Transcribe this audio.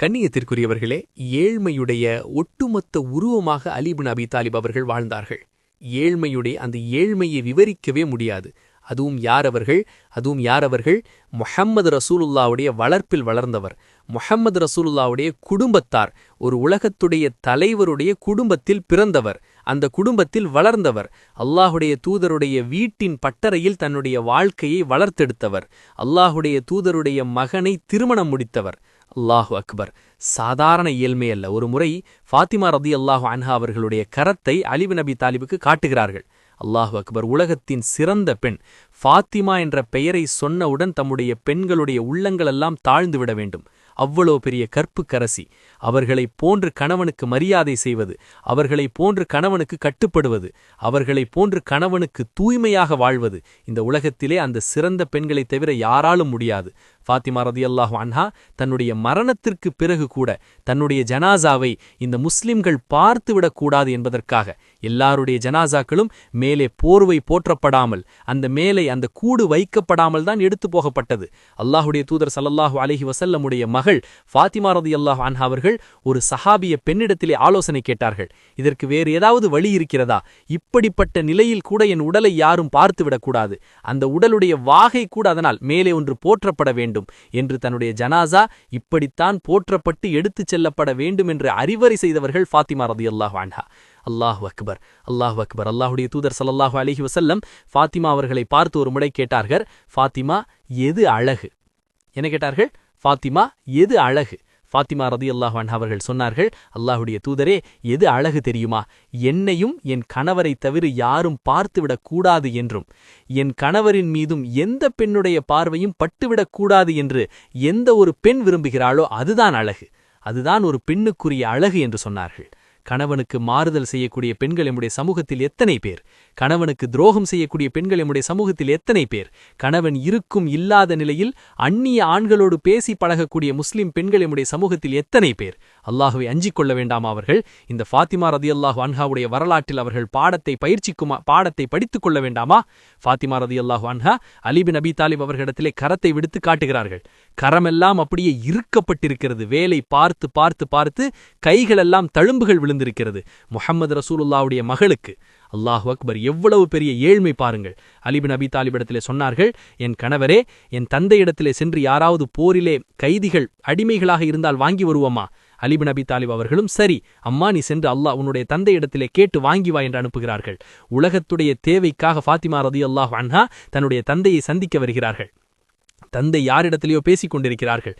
கண்ணியத்திற்குரியவர்களே, ஏழ்மையுடைய ஒட்டுமொத்த உருவமாக அலி இப்னு அபி தாலிப் அவர்கள் வாழ்ந்தார்கள். ஏழ்மையுடைய அந்த ஏழ்மையை விவரிக்கவே முடியாது. அதுவும் யார் அவர்கள்? முஹம்மது ரசூலுல்லாவுடைய வளர்ப்பில் வளர்ந்தவர், முஹம்மது ரசூலுல்லாவுடைய குடும்பத்தார், ஒரு உலகத்துடைய தலைவருடைய குடும்பத்தில் பிறந்தவர், அந்த குடும்பத்தில் வளர்ந்தவர், அல்லாஹுடைய தூதருடைய வீட்டின் பட்டறையில் தன்னுடைய வாழ்க்கையை வளர்த்தெடுத்தவர், அல்லாஹுடைய தூதருடைய மகனை திருமணம் முடித்தவர். அல்லாஹு அக்பர்! சாதாரண இயல்மை அல்ல. ஒரு முறை ஃபாத்திமா ரலியல்லாஹு அன்ஹா அவர்களுடைய கரத்தை அலி இப்னு அபி தாலிபுக்கு காட்டுகிறார்கள். அல்லாஹு அக்பர்! உலகத்தின் சிறந்த பெண் ஃபாத்திமா என்ற பெயரை சொன்னவுடன் தம்முடைய பெண்களுடைய உள்ளங்களெல்லாம் தாழ்ந்துவிட வேண்டும். அவ்வளோ பெரிய கற்புக்கரசி. அவர்களை போன்று கணவனுக்கு மரியாதை செய்வது, அவர்களை போன்று கணவனுக்கு கட்டுப்படுவது, அவர்களை போன்று கணவனுக்கு தூய்மையாக வாழ்வது இந்த உலகத்திலே அந்த சிறந்த பெண்களைத் தவிர யாராலும் முடியாது. ஃபாத்திமா ரலியல்லாஹு அன்ஹா தன்னுடைய மரணத்திற்கு பிறகு கூட தன்னுடைய ஜனாசாவை இந்த முஸ்லிம்கள் பார்த்துவிடக்கூடாது என்பதற்காக எல்லாருடைய ஜனாசாக்களும் மேலே போர்வை போற்றப்படாமல், அந்த கூடு வைக்கப்படாமல் தான் எடுத்து போகப்பட்டது. அல்லாஹுடைய தூதர் ஸல்லல்லாஹு அலைஹி வஸல்லமுடைய மகள் ஃபாத்திமா ரலியல்லாஹு அன்ஹா அவர்கள் ஒரு சஹாபிய பெண்ணிடத்திலே ஆலோசனை கேட்டார்கள். இதற்கு வேறு ஏதாவது வழி இருக்கிறதா? இப்படிப்பட்ட நிலையில் கூட என் உடலை யாரும் பார்த்துவிடக்கூடாது, அந்த உடலுடைய வாகை கூட அதனால் மேலே ஒன்று போற்றப்பட வேண்டும் என்று தன்னுடைய ஜனாசா இப்படித்தான் போற்றப்பட்டு எடுத்துச் செல்லப்பட வேண்டும் என்று அறிவுரை செய்தவர்கள் ஃபாத்திமா ரலியல்லாஹு அன்ஹா. அல்லாஹு அக்பர்! அல்லாஹு அக்பர்! அல்லாஹுடைய தூதர் ஸல்லல்லாஹு அலைஹி வஸல்லம் ஃபாத்திமா அவர்களை பார்த்து ஒரு முறை கேட்டார்கள், ஃபாத்திமா எது அழகு? என்ன கேட்டார்கள்? ஃபாத்திமா எது அழகு? ஃபாத்திமா ரலியல்லாஹு அன்ஹா அவர்கள் சொன்னார்கள், அல்லாஹுடைய தூதரே, எது அழகு தெரியுமா? என்னையும் என் கணவரை தவிர யாரும் பார்த்துவிடக் கூடாது என்றும், என் கணவரின் மீதும் எந்த பெண்ணுடைய பார்வையும் பட்டுவிடக்கூடாது என்று எந்த ஒரு பெண் விரும்புகிறாளோ அதுதான் அழகு, அதுதான் ஒரு பெண்ணுக்குரிய அழகு என்று சொன்னார்கள். கணவனுக்கு மாறுதல் செய்யக்கூடிய பெண்கள் எம்முடைய சமூகத்தில் எத்தனை பேர்? கணவனுக்கு துரோகம் செய்யக்கூடிய பெண்கள் எம்முடைய சமூகத்தில் எத்தனை பேர்? கணவன் இருக்கும் இல்லாத நிலையில் அந்நிய ஆண்களோடு பேசி பழகக்கூடிய முஸ்லிம் பெண்கள் எம்முடைய சமூகத்தில் எத்தனை பேர்? அல்லாஹுவை அஞ்சிக் கொள்ள வேண்டாமா அவர்கள்? இந்த ஃபாத்திமா ரலியல்லாஹு அன்ஹாவுடைய வரலாற்றில் அவர்கள் பாடத்தை படித்துக் கொள்ள வேண்டாமா? ஃபாத்திமா ரலியல்லாஹு அன்ஹா அலி இப்னு அபி தாலிப் அவர்களிடத்திலே கரத்தை விடுத்து காட்டுகிறார்கள். கரமெல்லாம் அப்படியே இறுக்கப்பட்டிருக்கிறது. வேலை பார்த்து பார்த்து பார்த்து கைகளெல்லாம் தழும்புகள் விழுந்திருக்கிறது. முஹம்மது ரசூலுல்லாவுடைய மகளுக்கு. அல்லாஹு அக்பர்! எவ்வளவு பெரிய ஏழ்மை பாருங்கள். அலி இப்னு அபி தாலிபிடத்திலே சொன்னார்கள், என் கணவரே, என் தந்தையிடத்திலே சென்று யாராவது போரிலே கைதிகள் அடிமைகளாக இருந்தால் வாங்கி வருவோமா? அலி இப்னு அபி தாலிப் அவர்களும், சரி அம்மா, நீ சென்று அல்லாஹ் உன்னுடைய தந்தையிடத்திலே கேட்டு வாங்கி வா என்று அனுப்புகிறார்கள். உலகத்துடைய தேவைக்காக ஃபாத்திமா ரலியல்லாஹு அன்ஹா தன்னுடைய தந்தையை சந்திக்க வருகிறார்கள். தந்தை யாரிடத்திலேயோ பேசிக் கொண்டிருக்கிறார்கள்.